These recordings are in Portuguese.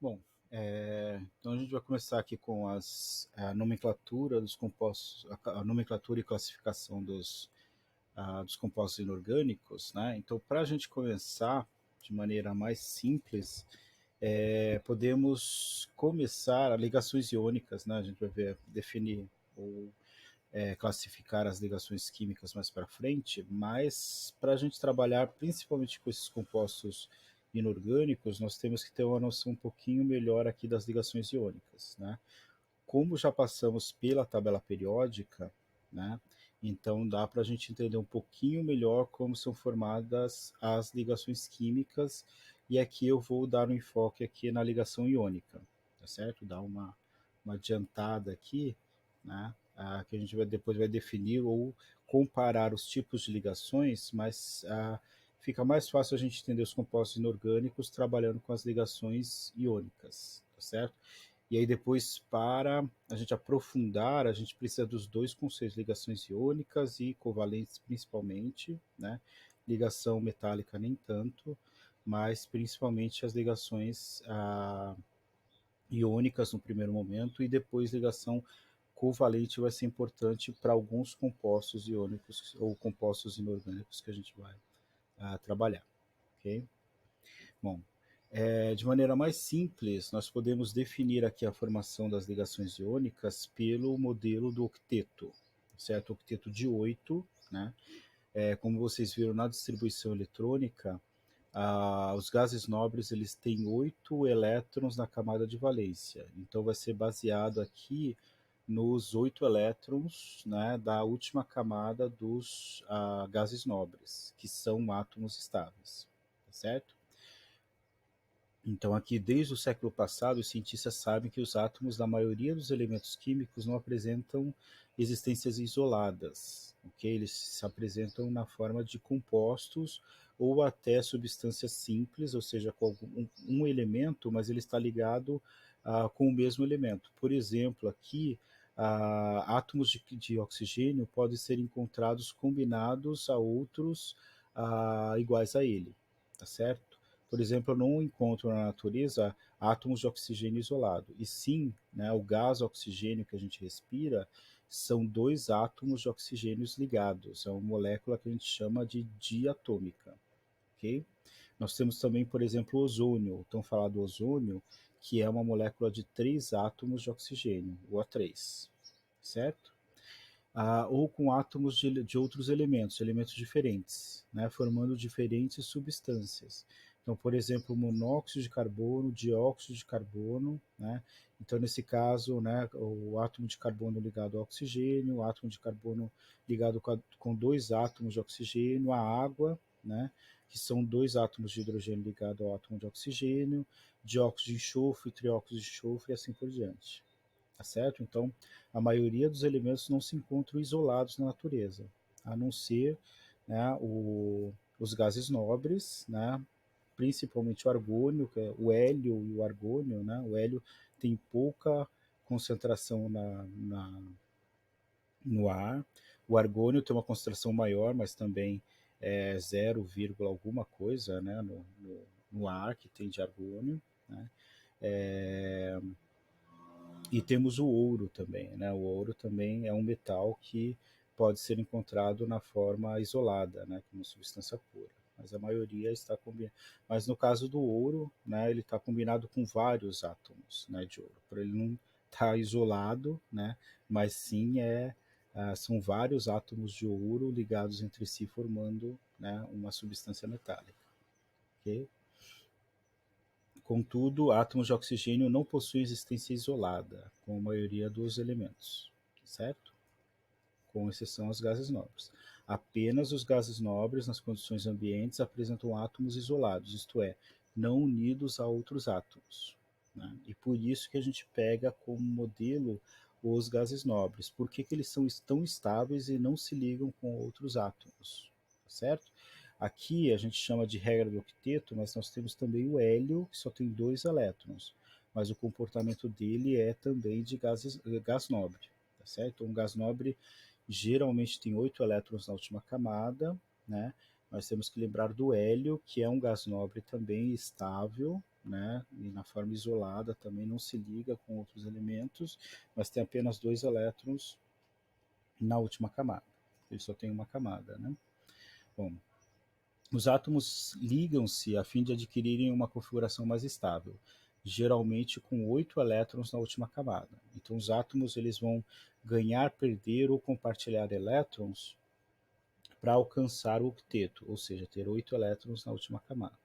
Bom, então a gente vai começar aqui com a nomenclatura dos compostos, a nomenclatura e classificação dos compostos inorgânicos, né? Então, para a gente começar de maneira mais simples, podemos começar a ligações iônicas, né? A gente vai definir ou classificar as ligações químicas mais para frente, mas para a gente trabalhar principalmente com esses compostos inorgânicos, nós temos que ter uma noção um pouquinho melhor aqui das ligações iônicas, né? Como já passamos pela tabela periódica, né? Então dá para a gente entender um pouquinho melhor como são formadas as ligações químicas, e aqui eu vou dar um enfoque aqui na ligação iônica, tá certo? Dar uma adiantada aqui, né? Que a gente depois vai definir ou comparar os tipos de ligações, mas fica mais fácil a gente entender os compostos inorgânicos trabalhando com as ligações iônicas, tá certo? E aí depois, para a gente aprofundar, a gente precisa dos dois conceitos, ligações iônicas e covalentes principalmente, né? Ligação metálica nem tanto, mas principalmente as ligações iônicas no primeiro momento, e depois ligação covalente vai ser importante para alguns compostos iônicos ou compostos inorgânicos que a gente vai trabalhar, ok? Bom, de maneira mais simples, nós podemos definir aqui a formação das ligações iônicas pelo modelo do octeto, certo? Octeto de 8, né? Como vocês viram na distribuição eletrônica, os gases nobres eles têm 8 elétrons na camada de valência. Então vai ser baseado aqui nos 8 elétrons, né, da última camada dos gases nobres, que são átomos estáveis, tá certo? Então, aqui, desde o século passado, os cientistas sabem que os átomos da maioria dos elementos químicos não apresentam existências isoladas, ok? Eles se apresentam na forma de compostos ou até substâncias simples, ou seja, com um elemento, mas ele está ligado com o mesmo elemento. Por exemplo, aqui, átomos de oxigênio podem ser encontrados combinados a outros iguais a ele, tá certo? Por exemplo, eu não encontro na natureza átomos de oxigênio isolado, e sim, né, o gás oxigênio que a gente respira são dois átomos de oxigênio ligados, é uma molécula que a gente chama de diatômica, ok? Nós temos também, por exemplo, o ozônio, o tão falado ozônio, que é uma molécula de três átomos de oxigênio, o O3, certo? Ou com átomos de outros elementos diferentes, né, formando diferentes substâncias. Então, por exemplo, monóxido de carbono, dióxido de carbono, né? Então, nesse caso, né, o átomo de carbono ligado ao oxigênio, o átomo de carbono ligado com dois átomos de oxigênio, a água, né, que são dois átomos de hidrogênio ligado ao átomo de oxigênio, dióxido de enxofre, trióxido de enxofre e assim por diante. Tá certo? Então, a maioria dos elementos não se encontram isolados na natureza, a não ser, né, os gases nobres, né, principalmente o argônio, que é o hélio e o argônio. Né? O hélio tem pouca concentração no ar, o argônio tem uma concentração maior, mas também 0, alguma coisa, né, no ar que tem de argônio. Né? É, E temos o ouro também, né? O ouro também é um metal que pode ser encontrado na forma isolada, né? Como substância pura. Mas a maioria está combinada. Mas no caso do ouro, né? Ele está combinado com vários átomos, né? De ouro. Para ele não estar isolado, né? Mas sim são vários átomos de ouro ligados entre si formando, né, uma substância metálica. Ok? Contudo, átomos de oxigênio não possuem existência isolada, como a maioria dos elementos, certo? Com exceção aos gases nobres. Apenas os gases nobres, nas condições ambientes, apresentam átomos isolados, isto é, não unidos a outros átomos. Né? E por isso que a gente pega como modelo os gases nobres. Por que eles são tão estáveis e não se ligam com outros átomos? Certo? Aqui a gente chama de regra do octeto, mas nós temos também o hélio, que só tem dois elétrons, mas o comportamento dele é também de gás nobre. Tá certo? Um gás nobre geralmente tem 8 elétrons na última camada, né? Nós temos que lembrar do hélio, que é um gás nobre também estável, né, e na forma isolada também não se liga com outros elementos, mas tem apenas dois elétrons na última camada. Ele só tem uma camada, né? Bom, os átomos ligam-se a fim de adquirirem uma configuração mais estável, geralmente com 8 elétrons na última camada. Então, os átomos eles vão ganhar, perder ou compartilhar elétrons para alcançar o octeto, ou seja, ter 8 elétrons na última camada.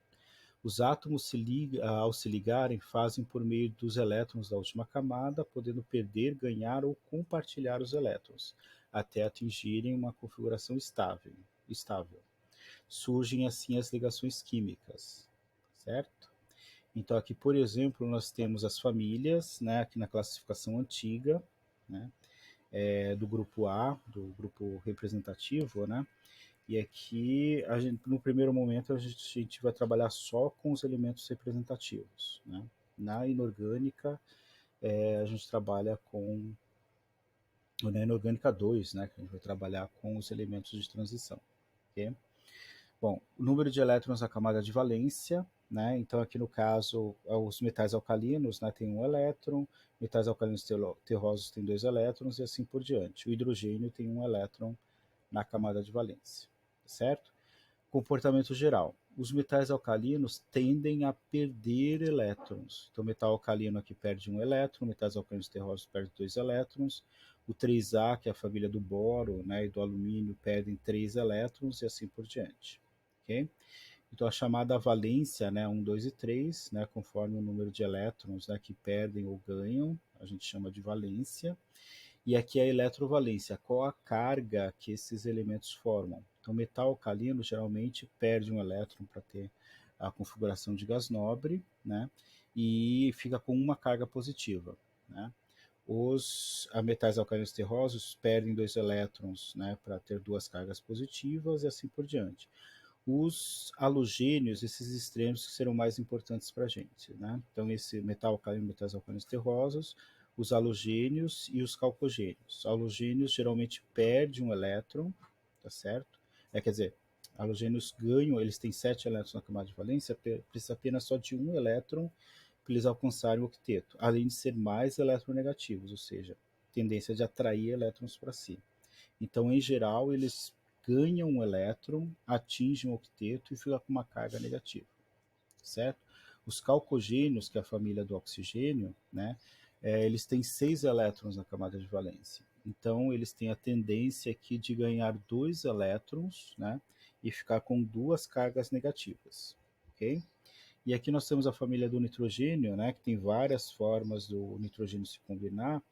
Os átomos, ao se ligarem, fazem por meio dos elétrons da última camada, podendo perder, ganhar ou compartilhar os elétrons, até atingirem uma configuração estável. Surgem assim as ligações químicas, certo? Então aqui, por exemplo, nós temos as famílias, né, aqui na classificação antiga, né, do grupo A, do grupo representativo, né, e aqui, no primeiro momento, a gente vai trabalhar só com os elementos representativos, né. Na inorgânica, a gente trabalha com, na inorgânica 2, né, que a gente vai trabalhar com os elementos de transição, ok? Bom, o número de elétrons na camada de valência, né? Então aqui no caso, os metais alcalinos, né, tem um elétron, metais alcalinos terrosos têm dois elétrons e assim por diante. O hidrogênio tem um elétron na camada de valência, certo? Comportamento geral. Os metais alcalinos tendem a perder elétrons. Então, o metal alcalino aqui perde um elétron, metais alcalinos terrosos perdem dois elétrons. O 3A, que é a família do boro, né, e do alumínio, perdem três elétrons e assim por diante. Okay? Então, a chamada valência, né, 1, 2 e 3, né, conforme o número de elétrons, né, que perdem ou ganham, a gente chama de valência. E aqui é a eletrovalência, qual a carga que esses elementos formam. Então, metal alcalino geralmente perde um elétron para ter a configuração de gás nobre, né? E fica com uma carga positiva, né? Os metais alcalinos terrosos perdem dois elétrons, né, para ter duas cargas positivas e assim por diante. Os halogênios, esses extremos que serão mais importantes para a gente, né? Então, esse metal alcalino, metais alcalinos terrosos, os halogênios e os calcogênios. Os halogênios geralmente perdem um elétron, tá certo? Quer dizer, halogênios ganham, eles têm 7 elétrons na camada de valência, precisa apenas só de um elétron para eles alcançarem o octeto, além de ser mais eletronegativos, ou seja, tendência de atrair elétrons para si. Então, em geral, eles ganham um elétron, atingem o octeto e ficam com uma carga negativa, certo? Os calcogênios, que é a família do oxigênio, né, eles têm 6 elétrons na camada de valência. Então, eles têm a tendência aqui de ganhar dois elétrons, né, e ficar com duas cargas negativas, ok? E aqui nós temos a família do nitrogênio, né, que tem várias formas do nitrogênio se combinar,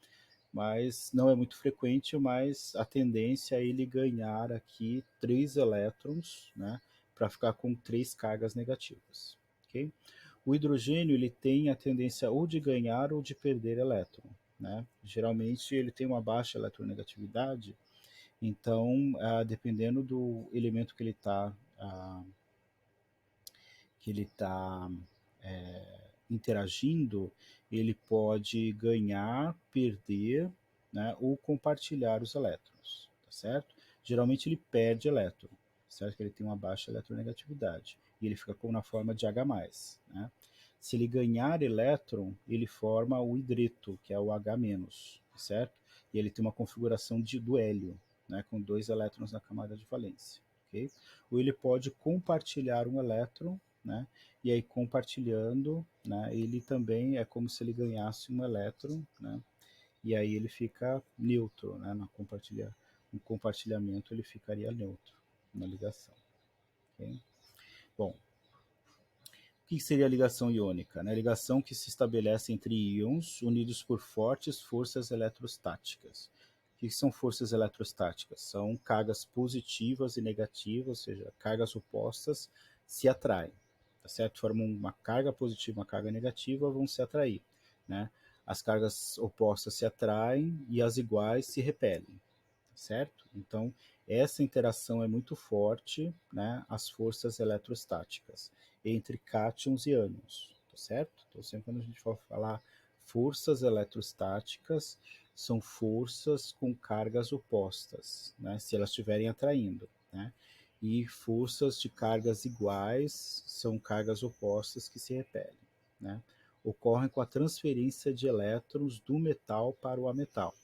mas não é muito frequente, mas a tendência é ele ganhar aqui 3 elétrons, né, para ficar com 3 cargas negativas, ok? O hidrogênio ele tem a tendência ou de ganhar ou de perder elétron, né? Geralmente ele tem uma baixa eletronegatividade, então dependendo do elemento que ele está interagindo, ele pode ganhar, perder, né, ou compartilhar os elétrons, tá certo? Geralmente ele perde elétron, certo? Que ele tem uma baixa eletronegatividade e ele fica como na forma de H+, né? Se ele ganhar elétron, ele forma o hidreto, que é o H-, certo? E ele tem uma configuração do hélio, né, com dois elétrons na camada de valência, ok? Ou ele pode compartilhar um elétron, né? E aí compartilhando, né, ele também é como se ele ganhasse um elétron, né? E aí ele fica neutro, né? No compartilhamento ele ficaria neutro na ligação. Okay? Bom, o que seria a ligação iônica? Né? A ligação que se estabelece entre íons unidos por fortes forças eletrostáticas. O que são forças eletrostáticas? São cargas positivas e negativas, ou seja, cargas opostas se atraem, tá certo? Formam uma carga positiva e uma carga negativa, vão se atrair, né? As cargas opostas se atraem e as iguais se repelem, certo? Então, essa interação é muito forte, né, as forças eletrostáticas entre cátions e ânions, tá certo? Então, sempre quando a gente for falar forças eletrostáticas, são forças com cargas opostas, né, se elas estiverem atraindo, né? E forças de cargas iguais são cargas opostas que se repelem, né, ocorrem com a transferência de elétrons do metal para o ametal.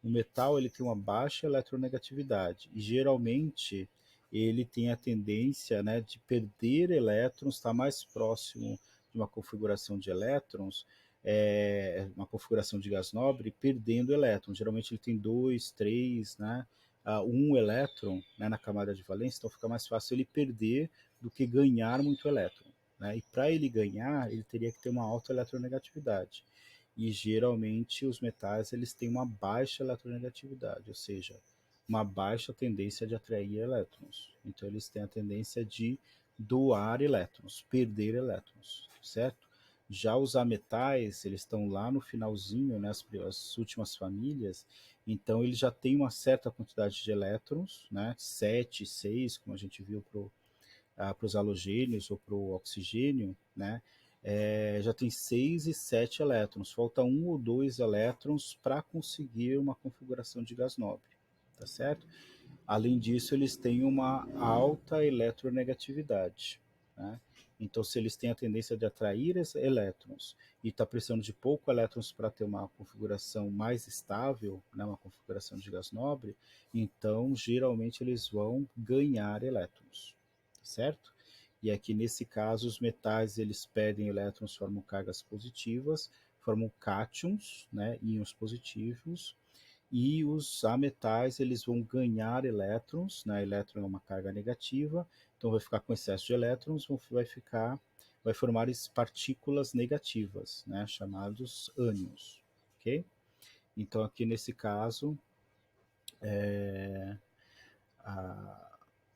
O metal ele tem uma baixa eletronegatividade e geralmente ele tem a tendência, né, de perder elétrons, está mais próximo de uma configuração de elétrons, uma configuração de gás nobre, perdendo elétrons. Geralmente ele tem dois, três, né, um elétron, né, na camada de valência, então fica mais fácil ele perder do que ganhar muito elétron, né? E para ele ganhar, ele teria que ter uma alta eletronegatividade. E geralmente os metais eles têm uma baixa eletronegatividade, ou seja, uma baixa tendência de atrair elétrons. Então eles têm a tendência de doar elétrons, perder elétrons, certo? Já os ametais, eles estão lá no finalzinho, né, as últimas famílias, então ele já tem uma certa quantidade de elétrons, né, 7, 6, como a gente viu para os halogênios ou para o oxigênio, né, já tem 6 e 7 elétrons, falta um ou dois elétrons para conseguir uma configuração de gás nobre, tá certo? Além disso, eles têm uma alta eletronegatividade, né? Então, se eles têm a tendência de atrair elétrons e está precisando de pouco elétrons para ter uma configuração mais estável, né, uma configuração de gás nobre, então geralmente eles vão ganhar elétrons, certo? E aqui nesse caso os metais eles perdem elétrons, formam cargas positivas, formam cátions, né, íons positivos, e os ametais eles vão ganhar elétrons, né? Elétron é uma carga negativa, então vai ficar com excesso de elétrons, vai formar partículas negativas, né? Chamados ânions, ok? Então aqui nesse caso,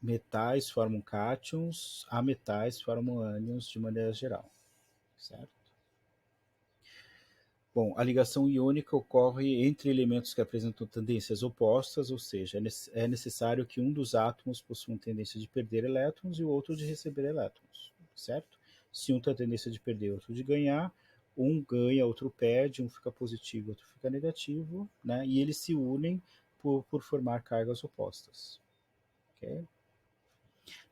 metais formam cátions, ametais formam ânions de maneira geral, certo? Bom, a ligação iônica ocorre entre elementos que apresentam tendências opostas, ou seja, é necessário que um dos átomos possua uma tendência de perder elétrons e o outro de receber elétrons, certo? Se um tem a tendência de perder e outro de ganhar, um ganha, outro perde, um fica positivo, outro fica negativo, né? E eles se unem por formar cargas opostas, ok?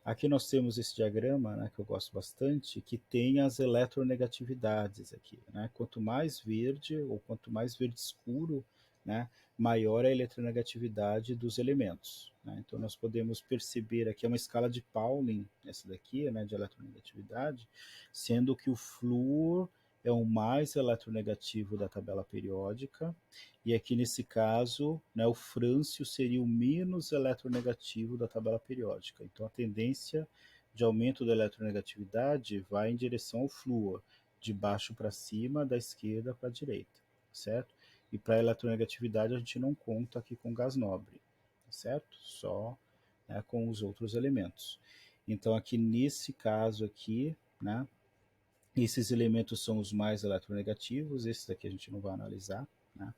Aqui nós temos esse diagrama, né, que eu gosto bastante, que tem as eletronegatividades aqui, né? Quanto mais verde ou quanto mais verde escuro, né, maior é a eletronegatividade dos elementos, né? Então nós podemos perceber aqui uma escala de Pauling, essa daqui, né, de eletronegatividade, sendo que o flúor é o mais eletronegativo da tabela periódica, e aqui nesse caso, né, o frâncio seria o menos eletronegativo da tabela periódica. Então a tendência de aumento da eletronegatividade vai em direção ao flúor, de baixo para cima, da esquerda para a direita, certo? E para a eletronegatividade a gente não conta aqui com gás nobre, certo? Só, né, com os outros elementos. Então aqui nesse caso aqui, né, esses elementos são os mais eletronegativos, esses daqui a gente não vai analisar, né?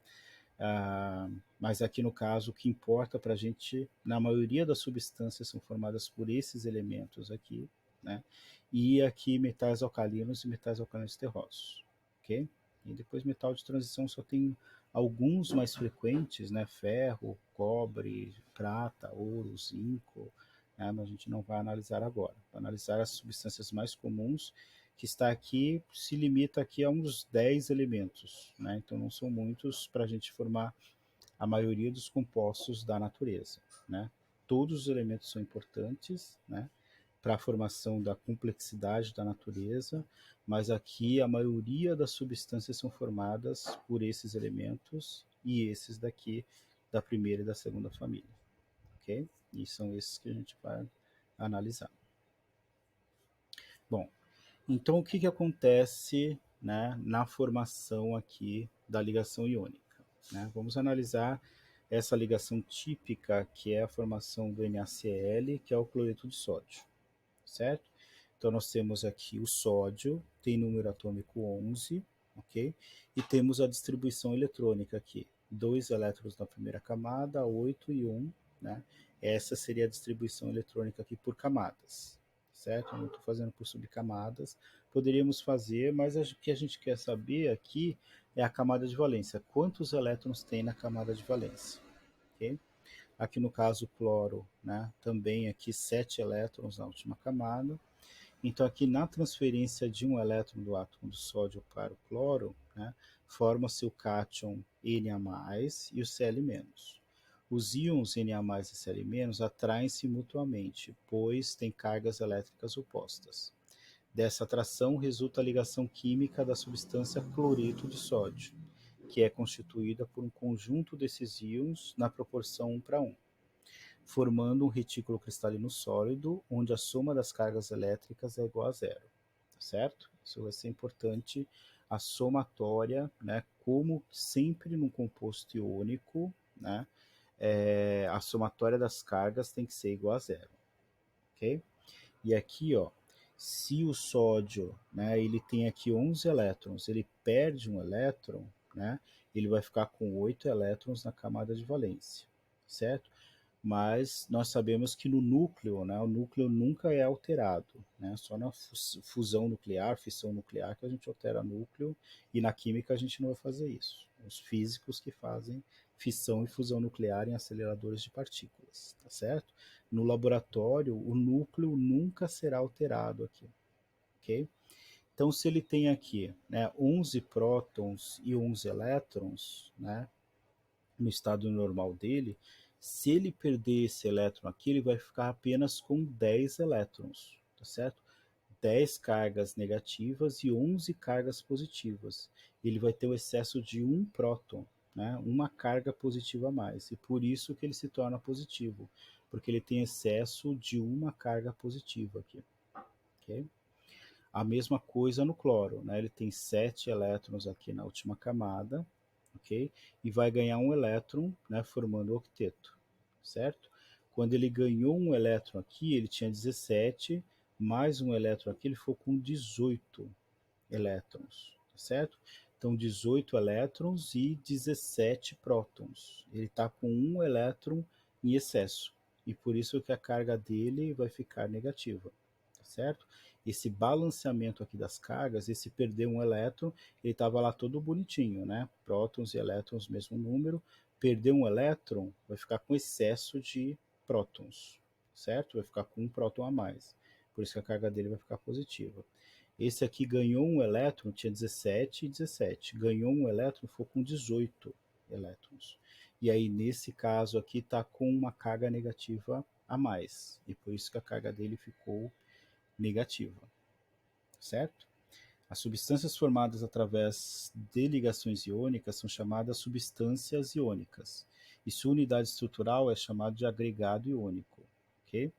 Mas aqui no caso o que importa para a gente, na maioria das substâncias são formadas por esses elementos aqui, né? E aqui metais alcalinos e metais alcalinos terrosos, ok? E depois metal de transição só tem alguns mais frequentes, né? Ferro, cobre, prata, ouro, zinco, né? Mas a gente não vai analisar agora. Vai analisar as substâncias mais comuns, que está aqui, se limita aqui a uns 10 elementos, né? Então não são muitos para a gente formar a maioria dos compostos da natureza, né? Todos os elementos são importantes, né, para a formação da complexidade da natureza, mas aqui a maioria das substâncias são formadas por esses elementos e esses daqui da primeira e da segunda família, ok? E são esses que a gente vai analisar. Bom, então, o que, que acontece, né, na formação aqui da ligação iônica, né? Vamos analisar essa ligação típica, que é a formação do NaCl, que é o cloreto de sódio, certo? Então, nós temos aqui o sódio, tem número atômico 11, ok? E temos a distribuição eletrônica aqui, 2 elétrons na primeira camada, 8 e 1, né? Essa seria a distribuição eletrônica aqui por camadas, certo? Eu não estou fazendo por subcamadas, poderíamos fazer, mas o que a gente quer saber aqui é a camada de valência, quantos elétrons tem na camada de valência, ok? Aqui no caso o cloro, né, também aqui 7 elétrons na última camada, Então, aqui na transferência de um elétron do átomo do sódio para o cloro, né, forma-se o cátion Na+, e o Cl-. Os íons Na+, e Cl- atraem-se mutuamente, pois têm cargas elétricas opostas. Dessa atração resulta a ligação química da substância cloreto de sódio, que é constituída por um conjunto desses íons na proporção 1:1, formando um retículo cristalino sólido, onde a soma das cargas elétricas é igual a zero, tá certo? Isso vai ser importante, a somatória, né, como sempre num composto iônico, né, a somatória das cargas tem que ser igual a zero, ok? E aqui, ó, se o sódio, né, ele tem aqui 11 elétrons, ele perde um elétron, né, ele vai ficar com 8 elétrons na camada de valência, certo? Mas nós sabemos que no núcleo, né, o núcleo nunca é alterado, né, só na fusão nuclear, fissão nuclear que a gente altera núcleo, e na química a gente não vai fazer isso. Os físicos que fazem fissão e fusão nuclear em aceleradores de partículas, tá certo? No laboratório, o núcleo nunca será alterado aqui, ok? Então, se ele tem aqui, né, 11 prótons e 11 elétrons, né, no estado normal dele, se ele perder esse elétron aqui, ele vai ficar apenas com 10 elétrons, tá certo? 10 cargas negativas e 11 cargas positivas. Ele vai ter o excesso de um próton, né? Uma carga positiva a mais, e por isso que ele se torna positivo, porque ele tem excesso de uma carga positiva aqui, ok? A mesma coisa no cloro, né? Ele tem 7 elétrons aqui na última camada, ok? E vai ganhar um elétron, né, formando o octeto, certo? Quando ele ganhou um elétron aqui, ele tinha 17, mais um elétron aqui, ele ficou com 18 elétrons, certo? Então, 18 elétrons e 17 prótons. Ele está com um elétron em excesso, e por isso que a carga dele vai ficar negativa, certo? Esse balanceamento aqui das cargas, esse perder um elétron, ele estava lá todo bonitinho, né? Prótons e elétrons, mesmo número. Perder um elétron, vai ficar com excesso de prótons, certo? Vai ficar com um próton a mais. Por isso que a carga dele vai ficar positiva. Esse aqui ganhou um elétron, tinha 17 e 17. Ganhou um elétron, ficou com 18 elétrons. E aí, nesse caso aqui, está com uma carga negativa a mais. E por isso que a carga dele ficou negativa, certo? As substâncias formadas através de ligações iônicas são chamadas substâncias iônicas. E sua unidade estrutural é chamada de agregado iônico, ok?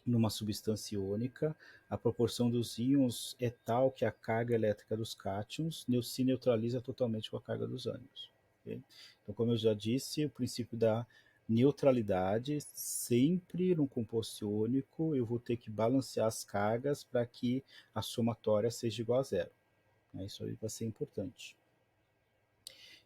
Numa substância iônica, a proporção dos íons é tal que a carga elétrica dos cátions se neutraliza totalmente com a carga dos ânions. Okay? Então, como eu já disse, o princípio da neutralidade, sempre num composto iônico, eu vou ter que balancear as cargas para que a somatória seja igual a zero. Isso aí vai ser importante.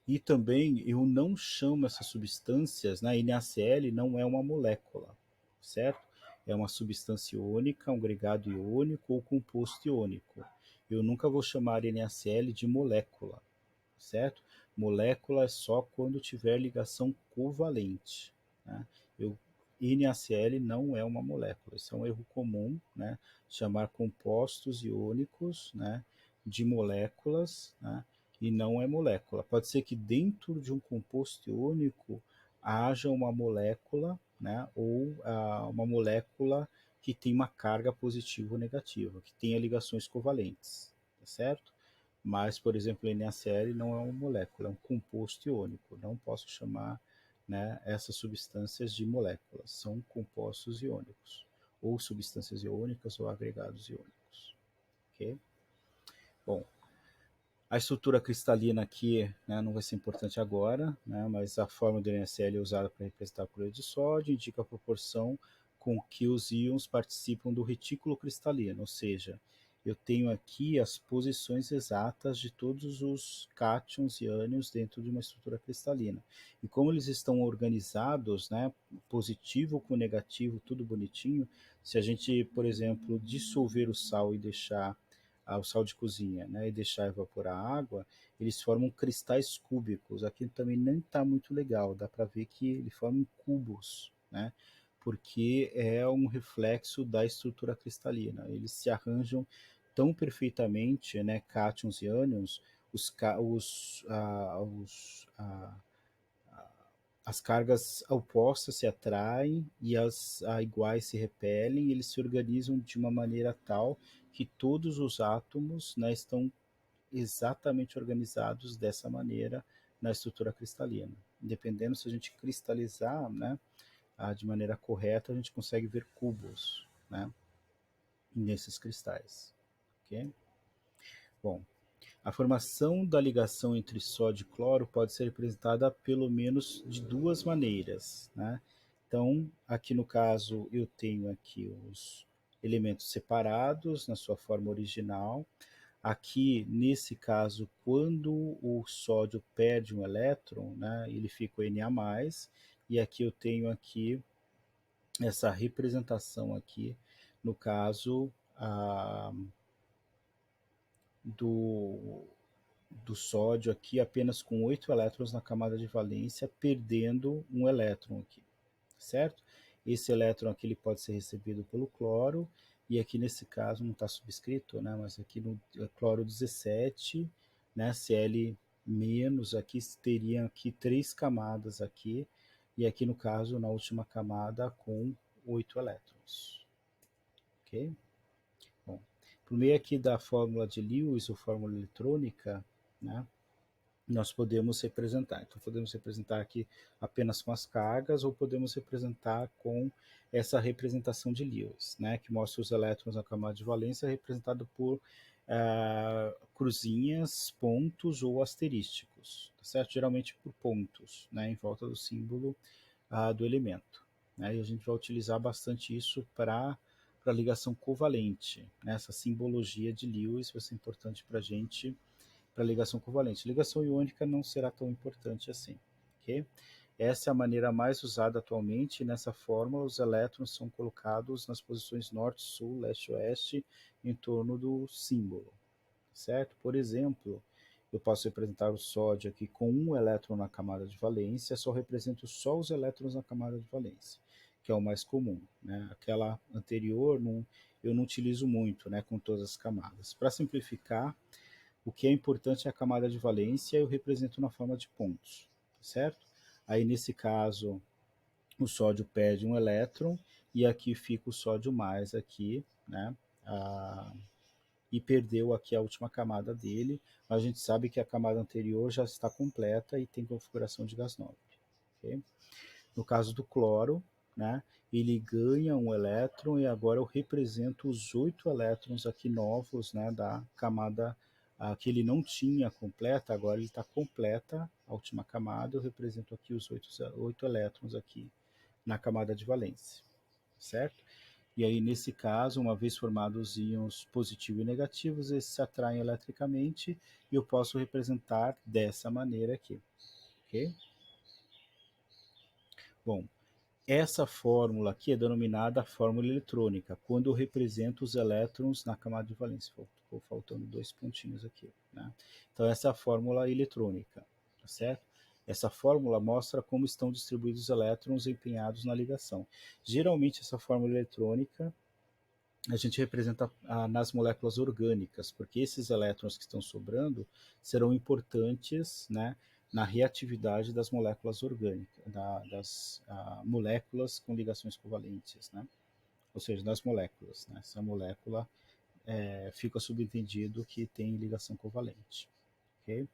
E também eu não chamo essas substâncias, na NaCl não é uma molécula, certo? É uma substância iônica, um agregado iônico ou composto iônico. Eu nunca vou chamar NaCl de molécula, certo? Molécula é só quando tiver ligação covalente, né? Eu, NaCl não é uma molécula, isso é um erro comum, né? Chamar compostos iônicos, né, de moléculas, né? E não é molécula. Pode ser que dentro de um composto iônico haja uma molécula, né, ou uma molécula que tem uma carga positiva ou negativa, que tenha ligações covalentes, tá certo? Mas, por exemplo, NaCl não é uma molécula, é um composto iônico. Não posso chamar, né, essas substâncias de moléculas, são compostos iônicos, ou substâncias iônicas ou agregados iônicos. Ok? Bom, a estrutura cristalina aqui, né, não vai ser importante agora, né, mas a fórmula do NaCl é usada para representar a cloreto de sódio, indica a proporção com que os íons participam do retículo cristalino, ou seja, eu tenho aqui as posições exatas de todos os cátions e ânions dentro de uma estrutura cristalina. E como eles estão organizados, né, positivo com negativo, tudo bonitinho, se a gente, por exemplo, dissolver o sal e deixar o sal de cozinha, né, e deixar evaporar a água, eles formam cristais cúbicos. Aqui também não está muito legal, dá para ver que ele forma cubos, né? porque é um reflexo da estrutura cristalina. Eles se arranjam tão perfeitamente, né, cátions e ânions, as cargas opostas se atraem e as iguais se repelem, e eles se organizam de uma maneira tal que todos os átomos, né, estão exatamente organizados dessa maneira na estrutura cristalina. Dependendo se a gente cristalizar, né, de maneira correta, a gente consegue ver cubos, né, nesses cristais. Okay? Bom, a formação da ligação entre sódio e cloro pode ser representada pelo menos de duas maneiras, né? Então, aqui no caso, eu tenho aqui os elementos separados na sua forma original. Aqui, nesse caso, quando o sódio perde um elétron, né, ele fica o Na+, e aqui eu tenho aqui essa representação aqui, no caso, do, do sódio aqui apenas com 8 elétrons na camada de valência, perdendo um elétron aqui, certo? Esse elétron aqui ele pode ser recebido pelo cloro, e aqui nesse caso não está subscrito, né, mas aqui no cloro 17, né, Cl menos, aqui teria aqui 3 camadas aqui, e aqui no caso na última camada com 8 elétrons, ok? Bom, por meio aqui da fórmula de Lewis, ou fórmula eletrônica, né, nós podemos representar. Então, podemos representar aqui apenas com as cargas, ou podemos representar com essa representação de Lewis, né, que mostra os elétrons na camada de valência representado por cruzinhas, pontos ou asterísticos, tá certo? Geralmente por pontos, né, em volta do símbolo do elemento. Né, e a gente vai utilizar bastante isso para ligação covalente. Né? Essa simbologia de Lewis vai ser importante para a gente para ligação covalente. Ligação iônica não será tão importante assim. Okay? Essa é a maneira mais usada atualmente. Nessa fórmula, os elétrons são colocados nas posições norte, sul, leste, oeste, em torno do símbolo, certo? Por exemplo, eu posso representar o sódio aqui com um elétron na camada de valência, só represento só os elétrons na camada de valência, que é o mais comum, né? Aquela anterior eu não utilizo muito, né, com todas as camadas. Para simplificar, o que é importante é a camada de valência, eu represento na forma de pontos, certo? Aí nesse caso, o sódio perde um elétron, e aqui fica o sódio mais aqui, né? E perdeu aqui a última camada dele, mas a gente sabe que a camada anterior já está completa e tem configuração de gás nobre. Okay? No caso do cloro, né, ele ganha um elétron, e agora eu represento os 8 elétrons aqui novos, né, da camada que ele não tinha completa, agora ele está completa a última camada, eu represento aqui os 8 elétrons aqui na camada de valência, certo? E aí, nesse caso, uma vez formados os íons positivos e negativos, eles se atraem eletricamente, e eu posso representar dessa maneira aqui, ok? Bom, essa fórmula aqui é denominada fórmula eletrônica, quando eu represento os elétrons na camada de valência. Ficou faltando 2 pontinhos aqui, né? Então, essa é a fórmula eletrônica, tá certo? Essa fórmula mostra como estão distribuídos os elétrons empenhados na ligação. Geralmente, essa fórmula eletrônica a gente representa nas moléculas orgânicas, porque esses elétrons que estão sobrando serão importantes, né, na reatividade das moléculas orgânicas, das moléculas com ligações covalentes, né? Ou seja, das moléculas. Né? Essa molécula fica subentendido que tem ligação covalente. Okay?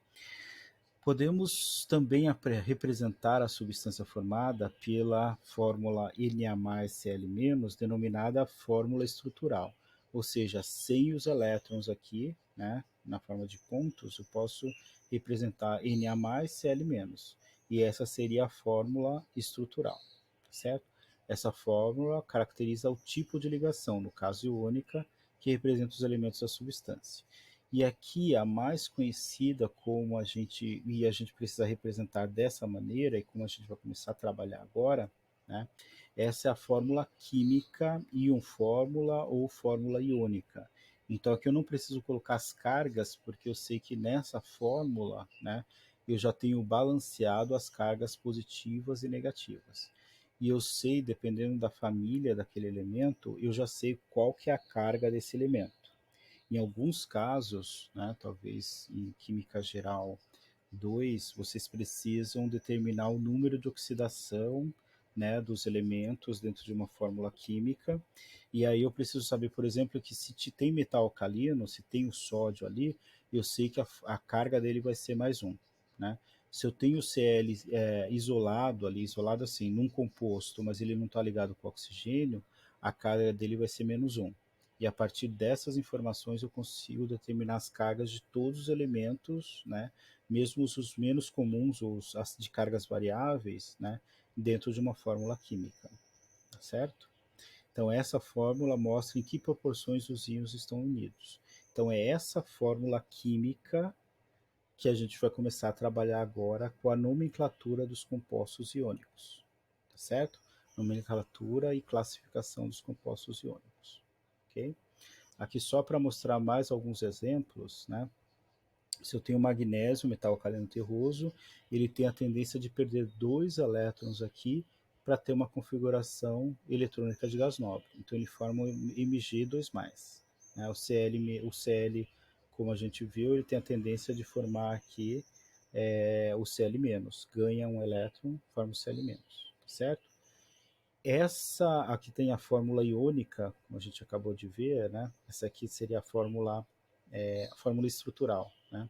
Podemos também representar a substância formada pela fórmula Na+Cl-, denominada fórmula estrutural, ou seja, sem os elétrons aqui, né, na forma de pontos, eu posso representar Na+Cl-, e essa seria a fórmula estrutural, certo? Essa fórmula caracteriza o tipo de ligação, no caso iônica, que representa os elementos da substância. E aqui a mais conhecida, como a gente precisa representar dessa maneira, e como a gente vai começar a trabalhar agora, né? Essa é a fórmula química, íon fórmula ou fórmula iônica. Então aqui eu não preciso colocar as cargas, porque eu sei que nessa fórmula, né, eu já tenho balanceado as cargas positivas e negativas. e eu sei, dependendo da família daquele elemento, eu já sei qual que é a carga desse elemento. Em alguns casos, né, talvez em química geral 2, vocês precisam determinar o número de oxidação, né, dos elementos dentro de uma fórmula química. E aí eu preciso saber, por exemplo, que se tem metal alcalino, se tem o sódio ali, eu sei que a carga dele vai ser mais um, né? Se eu tenho o Cl isolado ali, isolado assim, num composto, mas ele não está ligado com oxigênio, a carga dele vai ser menos um. E a partir dessas informações eu consigo determinar as cargas de todos os elementos, né? Mesmo os menos comuns, as de cargas variáveis, né? Dentro de uma fórmula química, tá certo? Então essa fórmula mostra em que proporções os íons estão unidos. Então é essa fórmula química que a gente vai começar a trabalhar agora com a nomenclatura dos compostos iônicos, tá certo? Nomenclatura e classificação dos compostos iônicos, ok? Aqui só para mostrar mais alguns exemplos, né? Se eu tenho magnésio, metal alcalino terroso, ele tem a tendência de perder 2 elétrons aqui para ter uma configuração eletrônica de gás nobre. Então ele forma um Mg2+. Né? O Cl, como a gente viu, ele tem a tendência de formar aqui o Cl-, ganha um elétron, forma o Cl-, certo? Essa aqui tem a fórmula iônica, como a gente acabou de ver, né? Essa aqui seria a fórmula estrutural, né?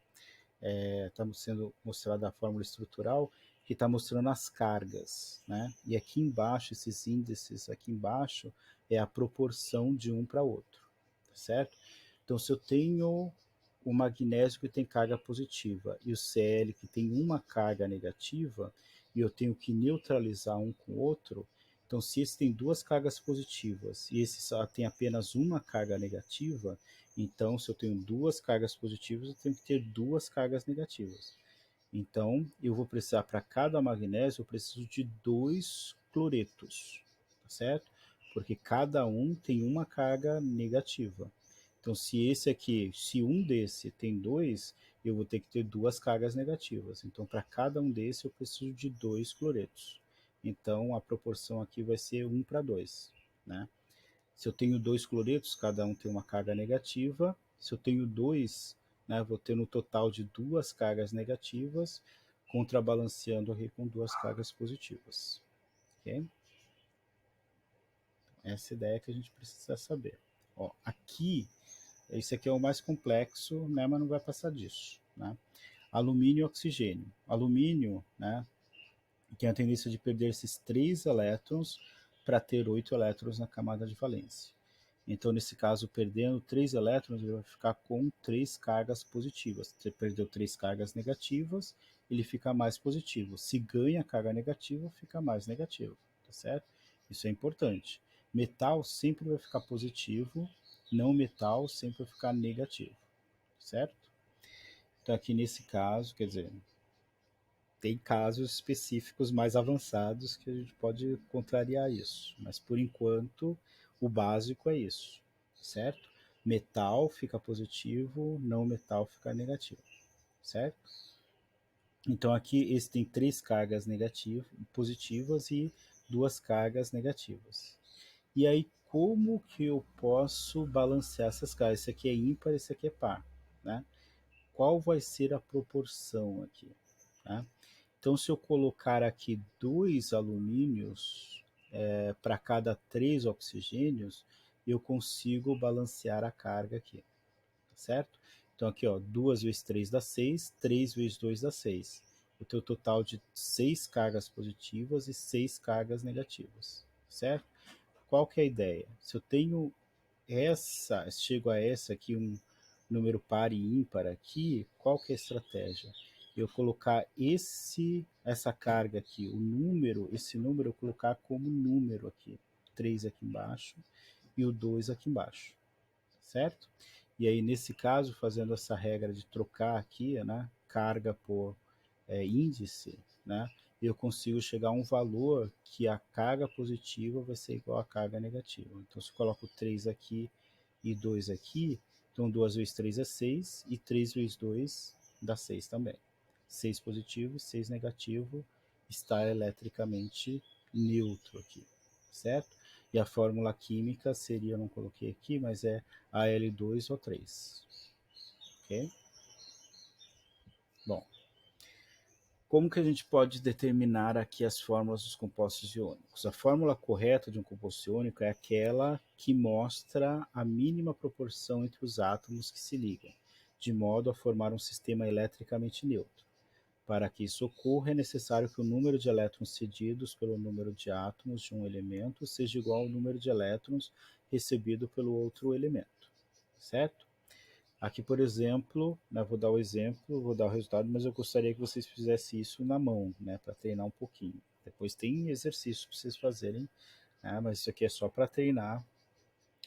Está sendo mostrada a fórmula estrutural que está mostrando as cargas, né? E aqui embaixo, esses índices aqui embaixo, é a proporção de um para outro, tá certo? Então, se eu tenho o magnésio que tem carga positiva e o Cl que tem uma carga negativa, e eu tenho que neutralizar um com o outro, então se esse tem duas cargas positivas e esse só tem apenas uma carga negativa, então se eu tenho duas cargas positivas, eu tenho que ter duas cargas negativas. Então, eu vou precisar, para cada magnésio, eu preciso de 2 cloretos, tá certo? Porque cada um tem uma carga negativa. Então, se um desse tem 2, eu vou ter que ter duas cargas negativas. Então, para cada um desse, eu preciso de 2 cloretos. Então, a proporção aqui vai ser 1 para 2, né? Se eu tenho 2 cloretos, cada um tem uma carga negativa. Se eu tenho 2, né, vou ter no total de 2 cargas negativas, contrabalanceando aqui com 2 cargas positivas. Ok? Essa é a ideia que a gente precisa saber. Ó, aqui, esse aqui é o mais complexo, né, mas não vai passar disso. Né? Alumínio e oxigênio. Alumínio, né, tem a tendência de perder esses 3 elétrons para ter 8 elétrons na camada de valência. Então, nesse caso, perdendo 3 elétrons, ele vai ficar com 3 cargas positivas. Se perdeu 3 cargas negativas, ele fica mais positivo. Se ganha carga negativa, fica mais negativo, tá certo? Isso é importante. Metal sempre vai ficar positivo, não metal sempre vai ficar negativo, certo? Então, aqui nesse caso, quer dizer, tem casos específicos mais avançados que a gente pode contrariar isso, mas por enquanto o básico é isso, certo? Metal fica positivo, não metal fica negativo, certo? Então aqui esse tem 3 cargas positivas e 2 cargas negativas. E aí como que eu posso balancear essas cargas? Esse aqui é ímpar, esse aqui é par, né? Qual vai ser a proporção aqui, né? Então, se eu colocar aqui 2 alumínios para cada 3 oxigênios, eu consigo balancear a carga aqui, tá certo? Então, aqui, ó, 2 vezes 3 dá 6, 3 vezes 2 dá 6. Eu tenho um total de 6 cargas positivas e 6 cargas negativas, certo? Qual que é a ideia? Se eu tenho chego a essa aqui, um número par e ímpar aqui, qual que é a estratégia? Eu colocar essa carga aqui, esse número eu colocar como número aqui, 3 aqui embaixo e o 2 aqui embaixo, certo? E aí nesse caso, fazendo essa regra de trocar aqui, né, carga por índice, né, eu consigo chegar a um valor que a carga positiva vai ser igual à carga negativa. Então, se eu coloco 3 aqui e 2 aqui, então 2 vezes 3 é 6 e 3 vezes 2 dá 6 também. 6 positivo e 6 negativo está eletricamente neutro aqui, certo? E a fórmula química seria, eu não coloquei aqui, mas é Al2O3, ok? Bom, como que a gente pode determinar aqui as fórmulas dos compostos iônicos? A fórmula correta de um composto iônico é aquela que mostra a mínima proporção entre os átomos que se ligam, de modo a formar um sistema eletricamente neutro. Para que isso ocorra, é necessário que o número de elétrons cedidos pelo número de átomos de um elemento seja igual ao número de elétrons recebido pelo outro elemento, certo? Aqui, por exemplo, né, vou dar o exemplo, vou dar o resultado, mas eu gostaria que vocês fizessem isso na mão, né, para treinar um pouquinho. Depois tem exercícios para vocês fazerem, né, mas isso aqui é só para treinar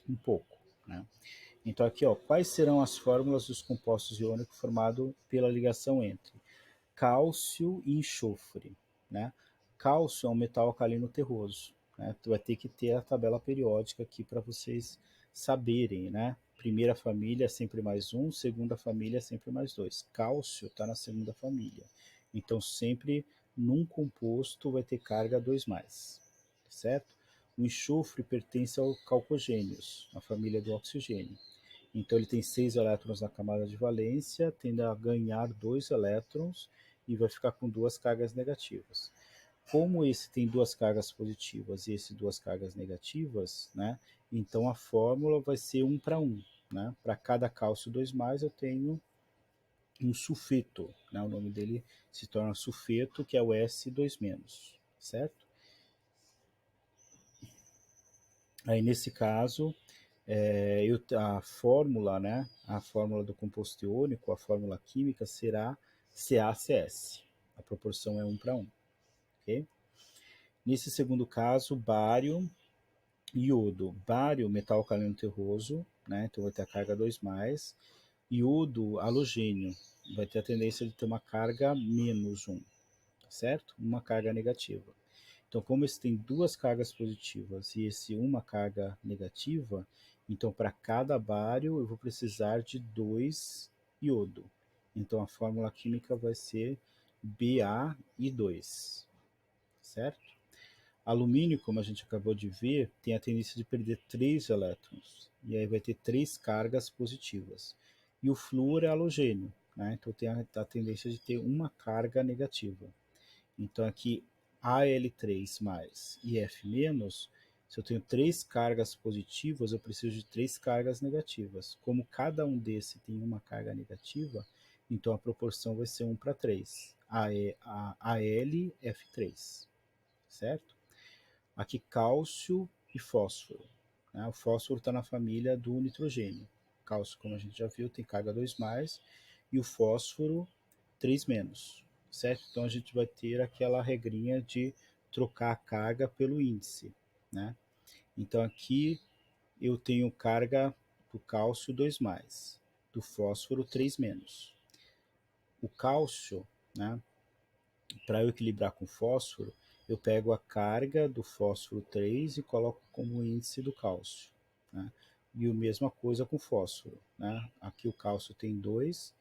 um pouco, né. Então aqui, ó, quais serão as fórmulas dos compostos iônicos formados pela ligação entre cálcio e enxofre, né? Cálcio é um metal alcalino terroso, né? Tu vai ter que ter a tabela periódica aqui para vocês saberem, né? Primeira família é sempre mais um, segunda família é sempre mais dois. Cálcio está na segunda família, então sempre num composto vai ter carga 2 mais, certo? O enxofre pertence ao calcogênios, a família do oxigênio. Então ele tem 6 elétrons na camada de valência, tende a ganhar 2 elétrons e vai ficar com 2 cargas negativas. Como esse tem 2 cargas positivas e esse 2 cargas negativas, né? Então a fórmula vai ser 1 para 1. Né? Para cada cálcio 2 mais eu tenho um sulfeto, né? O nome dele se torna sulfeto, que é o S2 menos, certo? Aí nesse caso, a fórmula, né, a fórmula do composto iônico, a fórmula química será CaCS. A proporção é 1 para 1. Okay? Nesse segundo caso, bário e iodo. Bário, metal alcalino terroso, né, então vai ter a carga 2 mais. Iodo, halogênio, vai ter a tendência de ter uma carga menos 1, certo? Uma carga negativa. Então, como esse tem 2 cargas positivas e esse uma carga negativa, então para cada bário eu vou precisar de 2 iodo. Então a fórmula química vai ser BaI2, certo? Alumínio, como a gente acabou de ver, tem a tendência de perder 3 elétrons, e aí vai ter 3 cargas positivas. E o flúor é halogênio, né? Então tem a tendência de ter uma carga negativa. Então aqui Al3 mais e F menos, se eu tenho 3 cargas positivas, eu preciso de 3 cargas negativas. Como cada um desse tem uma carga negativa, então a proporção vai ser 1 para 3. AlF3, certo? Aqui cálcio e fósforo. Né? O fósforo está na família do nitrogênio. O cálcio, como a gente já viu, tem carga 2 mais, e o fósforo 3 menos, certo? Então a gente vai ter aquela regrinha de trocar a carga pelo índice, né? Então aqui eu tenho carga do cálcio 2 mais, do fósforo 3 menos. O cálcio, né, para eu equilibrar com o fósforo, eu pego a carga do fósforo 3 e coloco como índice do cálcio, né? E a mesma coisa com o fósforo, né? Aqui o cálcio tem 2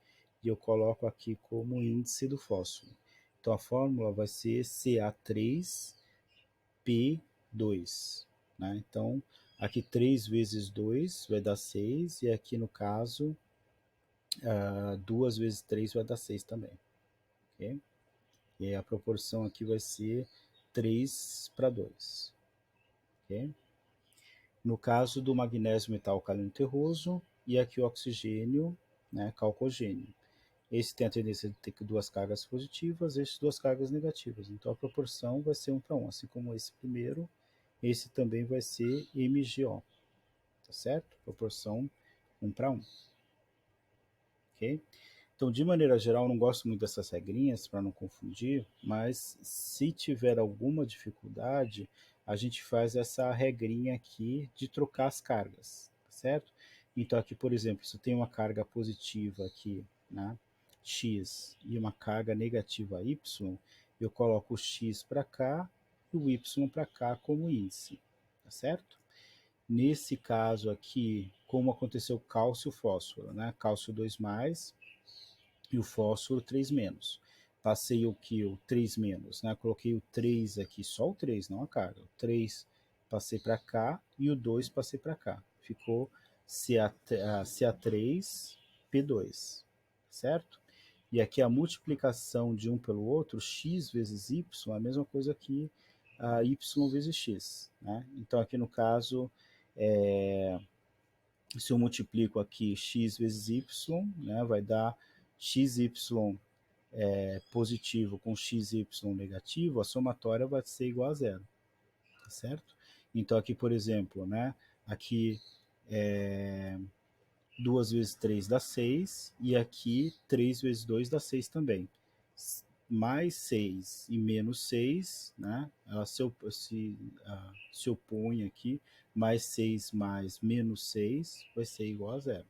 e eu coloco aqui como índice do fósforo. Então a fórmula vai ser Ca3P2, né? Então aqui 3 vezes 2 vai dar 6 e aqui no caso 2 vezes 3 vai dar 6 também, ok? E aí a proporção aqui vai ser 3 para 2. Okay? No caso do magnésio metal alcalino terroso, e aqui o oxigênio, né, calcogênio. Esse tem a tendência de ter 2 cargas positivas, esse 2 cargas negativas. Então a proporção vai ser 1 para 1. Assim como esse primeiro, esse também vai ser MgO. Tá certo? Proporção 1 para 1. Ok? Então, de maneira geral, eu não gosto muito dessas regrinhas para não confundir, mas se tiver alguma dificuldade, a gente faz essa regrinha aqui de trocar as cargas, certo? Então, aqui, por exemplo, se eu tenho uma carga positiva aqui, né, x, e uma carga negativa y, eu coloco o x para cá e o y para cá como índice, tá certo? Nesse caso aqui, como aconteceu cálcio e fósforo, né? Cálcio 2 mais, e o fósforo 3 menos. passei o que? O 3 menos, né? Coloquei o 3 aqui, só o 3, não a carga. O 3 passei para cá e o 2 passei para cá. Ficou CA3, P2, certo? E aqui a multiplicação de um pelo outro, x vezes y, é a mesma coisa que y vezes x, né? Então aqui no caso, se eu multiplico aqui x vezes y, né, vai dar xy positivo com xy negativo, a somatória vai ser igual a zero, tá certo? Então aqui, por exemplo, né, aqui 2 vezes 3 dá 6, e aqui 3 vezes 2 dá 6 também. Mais 6 e menos 6, né, ela se opõe aqui, mais 6 mais menos 6 vai ser igual a zero,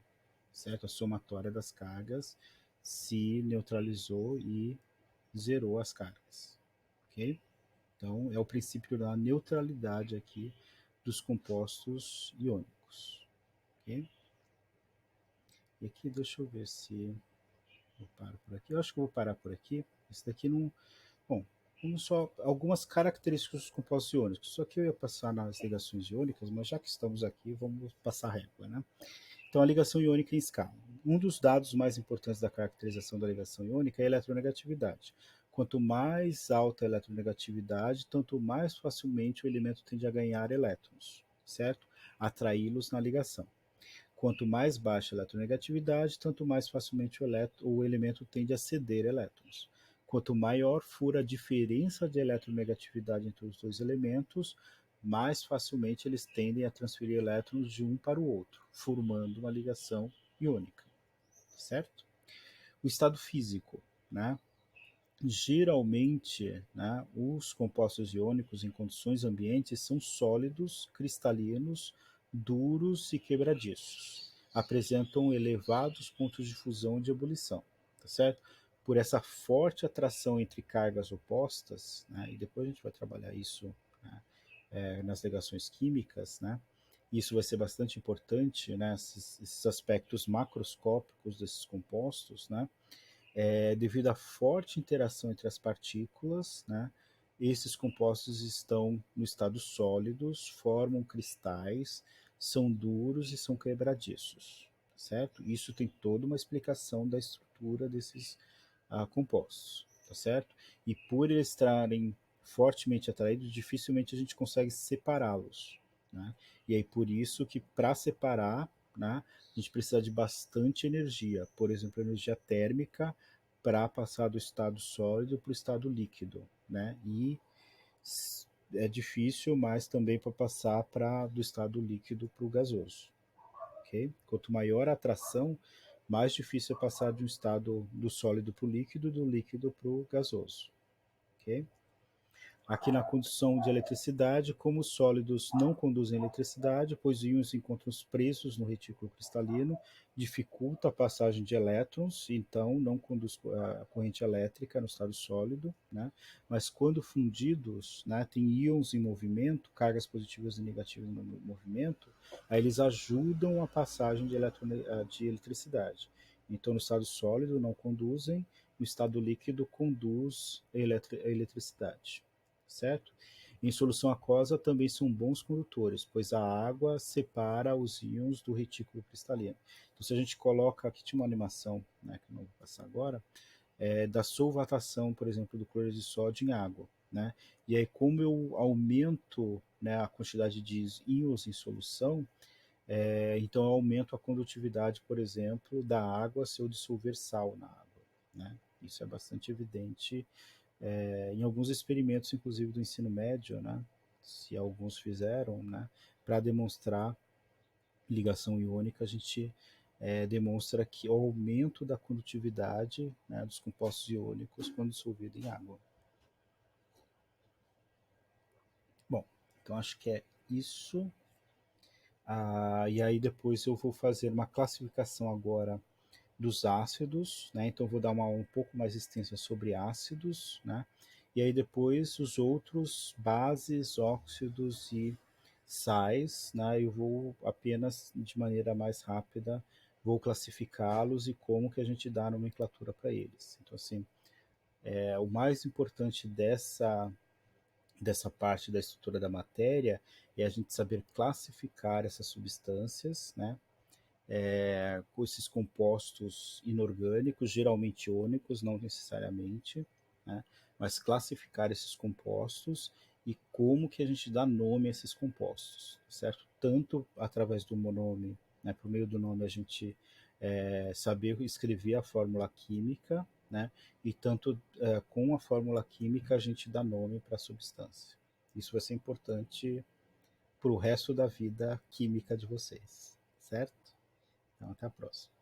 certo? A somatória das cargas se neutralizou e zerou as cargas, ok? Então, é o princípio da neutralidade aqui dos compostos iônicos, ok? E aqui, deixa eu ver se eu paro por aqui. Eu acho que eu vou parar por aqui. Esse daqui não... Bom, vamos só algumas características dos compostos iônicos. Isso aqui eu ia passar nas ligações iônicas, mas já que estamos aqui, vamos passar régua, né? Então, a ligação iônica em escala. Um dos dados mais importantes da caracterização da ligação iônica é a eletronegatividade. Quanto mais alta a eletronegatividade, tanto mais facilmente o elemento tende a ganhar elétrons, certo? Atraí-los na ligação. Quanto mais baixa a eletronegatividade, tanto mais facilmente o elemento tende a ceder elétrons. Quanto maior for a diferença de eletronegatividade entre os dois elementos, mais facilmente eles tendem a transferir elétrons de um para o outro, formando uma ligação iônica, certo? O estado físico, né? Geralmente, né, os compostos iônicos em condições ambientes são sólidos, cristalinos, duros e quebradiços. Apresentam elevados pontos de fusão e de ebulição, tá certo? Por essa forte atração entre cargas opostas, né, e depois a gente vai trabalhar isso, né, nas ligações químicas, né? Isso vai ser bastante importante, né, esses aspectos macroscópicos desses compostos, né? Devido à forte interação entre as partículas, né, esses compostos estão no estado sólidos, formam cristais, são duros e são quebradiços, certo? Isso tem toda uma explicação da estrutura desses compostos, tá certo? E por eles estarem fortemente atraídos, dificilmente a gente consegue separá-los, né? E aí por isso que para separar, né, a gente precisa de bastante energia, por exemplo, energia térmica para passar do estado sólido para o estado líquido, né? E é difícil, mas também para passar do estado líquido para o gasoso, ok? Quanto maior a atração, mais difícil é passar de um estado do sólido para o líquido, do líquido para o gasoso, ok? Aqui na condução de eletricidade, como os sólidos não conduzem eletricidade, pois os íons encontram-se presos no retículo cristalino, dificulta a passagem de elétrons, então não conduz a corrente elétrica no estado sólido, né? Mas quando fundidos, né, tem íons em movimento, cargas positivas e negativas no movimento, aí eles ajudam a passagem de eletricidade. Então, no estado sólido não conduzem, no estado líquido conduz a eletricidade, certo? Em solução aquosa também são bons condutores, pois a água separa os íons do retículo cristalino. Então, se a gente coloca, aqui tinha uma animação, né, que eu não vou passar agora, da solvatação, por exemplo, do cloreto de sódio em água, né? E aí, como eu aumento, né, a quantidade de íons em solução, então eu aumento a condutividade, por exemplo, da água se eu dissolver sal na água, né? Isso é bastante evidente em alguns experimentos, inclusive do ensino médio, né, se alguns fizeram, né, para demonstrar ligação iônica, a gente demonstra que o aumento da condutividade, né, dos compostos iônicos quando dissolvido em água. Bom, então acho que é isso. E aí depois eu vou fazer uma classificação agora dos ácidos, né? Então vou dar uma um pouco mais extensa sobre ácidos, né? E aí depois os outros bases, óxidos e sais, né? Eu vou apenas de maneira mais rápida vou classificá-los e como que a gente dá a nomenclatura para eles. Então assim, O mais importante dessa parte da estrutura da matéria é a gente saber classificar essas substâncias, né? Com esses compostos inorgânicos, geralmente iônicos, não necessariamente, né? Mas classificar esses compostos e como que a gente dá nome a esses compostos, certo? Tanto através do nome, né? Por meio do nome a gente saber escrever a fórmula química, né? E tanto com a fórmula química a gente dá nome para a substância. Isso vai ser importante para o resto da vida química de vocês, certo? Então, até a próxima.